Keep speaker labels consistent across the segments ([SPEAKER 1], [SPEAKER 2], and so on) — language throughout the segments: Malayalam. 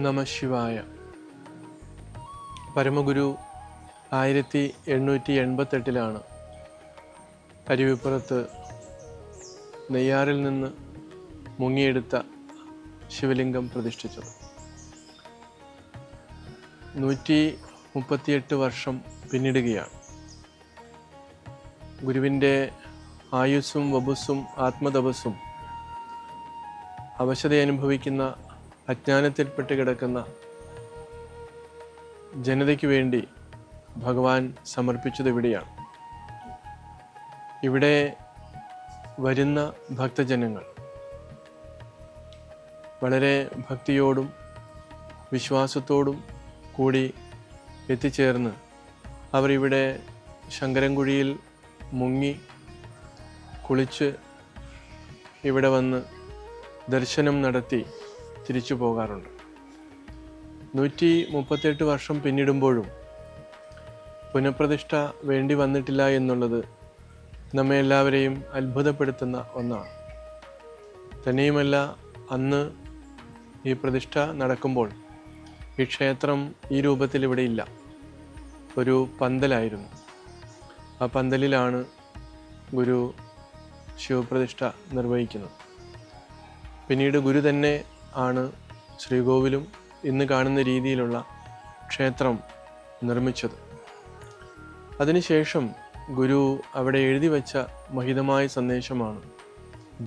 [SPEAKER 1] നമ ശിവായ. പരമഗുരു 1888 അരുവിപ്പുറത്ത് നെയ്യാറിൽ നിന്ന് മുങ്ങിയെടുത്ത ശിവലിംഗം പ്രതിഷ്ഠിച്ചത്. 138 വർഷം പിന്നിടുകയാണ്. ഗുരുവിൻ്റെ ആയുസ്സും വപുസ്സും ആത്മതപസ്സും അവശത അനുഭവിക്കുന്ന അജ്ഞാനത്തിൽപ്പെട്ട് കിടക്കുന്ന ജനതയ്ക്ക് വേണ്ടി ഭഗവാൻ സമർപ്പിച്ചത് ഇവിടെയാണ്. ഇവിടെ വരുന്ന ഭക്തജനങ്ങൾ വളരെ ഭക്തിയോടും വിശ്വാസത്തോടും കൂടി എത്തിച്ചേർന്ന് അവർ ഇവിടെ ശങ്കരൻകുഴിയിൽ മുങ്ങി കുളിച്ച് ഇവിടെ വന്ന് ദർശനം നടത്തി തിരിച്ചു പോകാറുണ്ട്. 138 വർഷം പിന്നിടുമ്പോഴും പുനഃപ്രതിഷ്ഠ വേണ്ടി വന്നിട്ടില്ല എന്നുള്ളത് നമ്മെ എല്ലാവരെയും അത്ഭുതപ്പെടുത്തുന്ന ഒന്നാണ്. തന്നെയുമല്ല, അന്ന് ഈ പ്രതിഷ്ഠ നടക്കുമ്പോൾ ഈ ക്ഷേത്രം ഈ രൂപത്തിൽ ഇവിടെ ഇല്ല. ഒരു പന്തലായിരുന്നു. ആ പന്തലിലാണ് ഗുരു ശിവപ്രതിഷ്ഠ നിർവഹിക്കുന്നത്. പിന്നീട് ഗുരു തന്നെ ആണ് ശ്രീകോവിലും ഇന്ന് കാണുന്ന രീതിയിലുള്ള ക്ഷേത്രം നിർമ്മിച്ചത്. അതിനുശേഷം ഗുരു അവിടെ എഴുതി വച്ച മഹിതമായ സന്ദേശമാണ്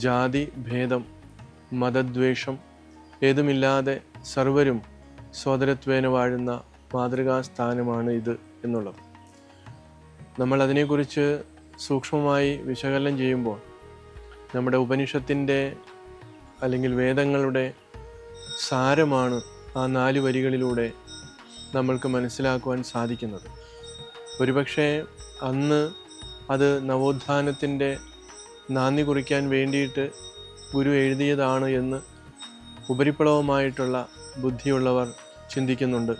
[SPEAKER 1] ജാതി ഭേദം മതദ്വേഷം ഏതുമില്ലാതെ സർവരും സോദരത്വേന വാഴുന്ന മാതൃകാസ്ഥാനമാണ് ഇത് എന്നുള്ളത്. നമ്മൾ അതിനെക്കുറിച്ച് സൂക്ഷ്മമായി വിശകലനം ചെയ്യുമ്പോൾ നമ്മുടെ ഉപനിഷത്തിൻ്റെ അല്ലെങ്കിൽ വേദങ്ങളുടെ സാരമാണ് ആ 4 വരികളിലൂടെ നമ്മൾക്ക് മനസ്സിലാക്കുവാൻ സാധിക്കുന്നത്. ഒരുപക്ഷെ അന്ന് അത് നവോത്ഥാനത്തിൻ്റെ നാന്ദി കുറിക്കാൻ വേണ്ടിയിട്ട് ഗുരു എഴുതിയതാണ് എന്ന് ഉപരിപ്ലവമായിട്ടുള്ള ബുദ്ധിയുള്ളവർ ചിന്തിക്കുന്നുണ്ട്.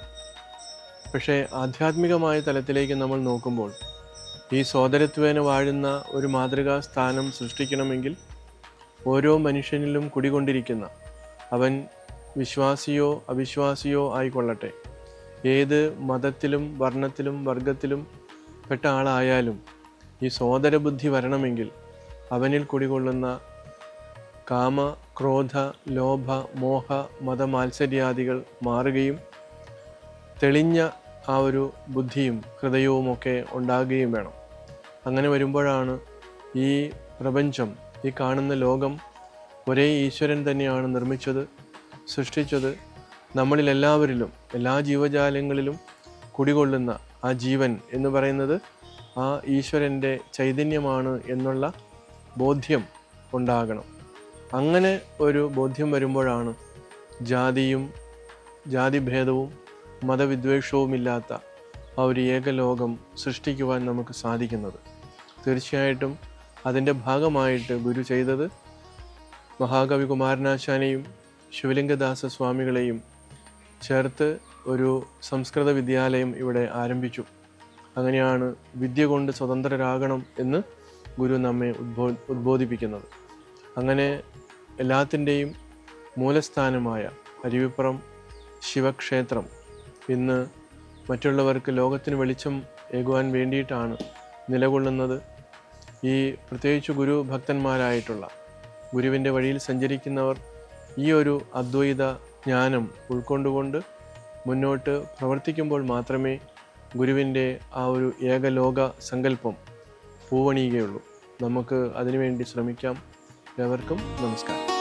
[SPEAKER 1] പക്ഷേ ആധ്യാത്മികമായ തലത്തിലേക്ക് നമ്മൾ നോക്കുമ്പോൾ ഈ സോദരത്വേന വാഴുന്ന ഒരു മാതൃകാ സ്ഥാനം സൃഷ്ടിക്കണമെങ്കിൽ ഓരോ മനുഷ്യനിലും കുടികൊണ്ടിരിക്കുന്ന, അവൻ വിശ്വാസിയോ അവിശ്വാസിയോ ആയിക്കൊള്ളട്ടെ, ഏത് മതത്തിലും വർണ്ണത്തിലും വർഗത്തിലും പെട്ട ആളായാലും ഈ സോദരബുദ്ധി വരണമെങ്കിൽ അവനിൽ കുടികൊള്ളുന്ന കാമ ക്രോധ ലോഭ മോഹ മതമാത്സര്യാദികൾ മാറുകയും തെളിഞ്ഞ ആ ഒരു ബുദ്ധിയും ഹൃദയവുമൊക്കെ ഉണ്ടാകുകയും വേണം. അങ്ങനെ വരുമ്പോഴാണ് ഈ പ്രപഞ്ചം, ഈ കാണുന്ന ലോകം ഒരേ ഈശ്വരൻ തന്നെയാണ് നിർമ്മിച്ചത്, സൃഷ്ടിച്ചത്. നമ്മളിലെല്ലാവരിലും എല്ലാ ജീവജാലങ്ങളിലും കുടികൊള്ളുന്ന ആ ജീവൻ എന്ന് പറയുന്നത് ആ ഈശ്വരൻ്റെ ചൈതന്യമാണ് എന്നുള്ള ബോധ്യം ഉണ്ടാകണം. അങ്ങനെ ഒരു ബോധ്യം വരുമ്പോഴാണ് ജാതിഭേദവും മതവിദ്വേഷവുമില്ലാത്ത ആ ഒരു ഏകലോകം സൃഷ്ടിക്കുവാൻ നമുക്ക് സാധിക്കുന്നത്. തീർച്ചയായിട്ടും അതിൻ്റെ ഭാഗമായിട്ട് ഗുരു ചെയ്തത് മഹാകവി കുമാരനാശാനെയും ശിവലിംഗദാസ സ്വാമികളെയും ചേർത്ത് ഒരു സംസ്കൃത വിദ്യാലയം ഇവിടെ ആരംഭിച്ചു. അങ്ങനെയാണ് വിദ്യ കൊണ്ട് സ്വതന്ത്രരാകണം എന്ന് ഗുരു നമ്മെ ഉദ്ബോധിപ്പിക്കുന്നത്. അങ്ങനെ എല്ലാത്തിൻ്റെയും മൂലസ്ഥാനമായ അരുവിപ്പുറം ശിവക്ഷേത്രം ഇന്ന് മറ്റുള്ളവർക്ക് ലോകത്തിന് വെളിച്ചം ഏകുവാൻ വേണ്ടിയിട്ടാണ് നിലകൊള്ളുന്നത്. ഈ പ്രത്യേകിച്ച് ഗുരു ഭക്തന്മാരായിട്ടുള്ള ഗുരുവിൻ്റെ വഴിയിൽ സഞ്ചരിക്കുന്നവർ ഈ ഒരു അദ്വൈത ജ്ഞാനം ഉൾക്കൊണ്ടുകൊണ്ട് മുന്നോട്ട് പ്രവർത്തിക്കുമ്പോൾ മാത്രമേ ഗുരുവിൻ്റെ ആ ഒരു ഏകലോക സങ്കല്പം പൂവണിയുകയുള്ളൂ. നമുക്ക് അതിനുവേണ്ടി ശ്രമിക്കാം. ഏവർക്കും നമസ്കാരം.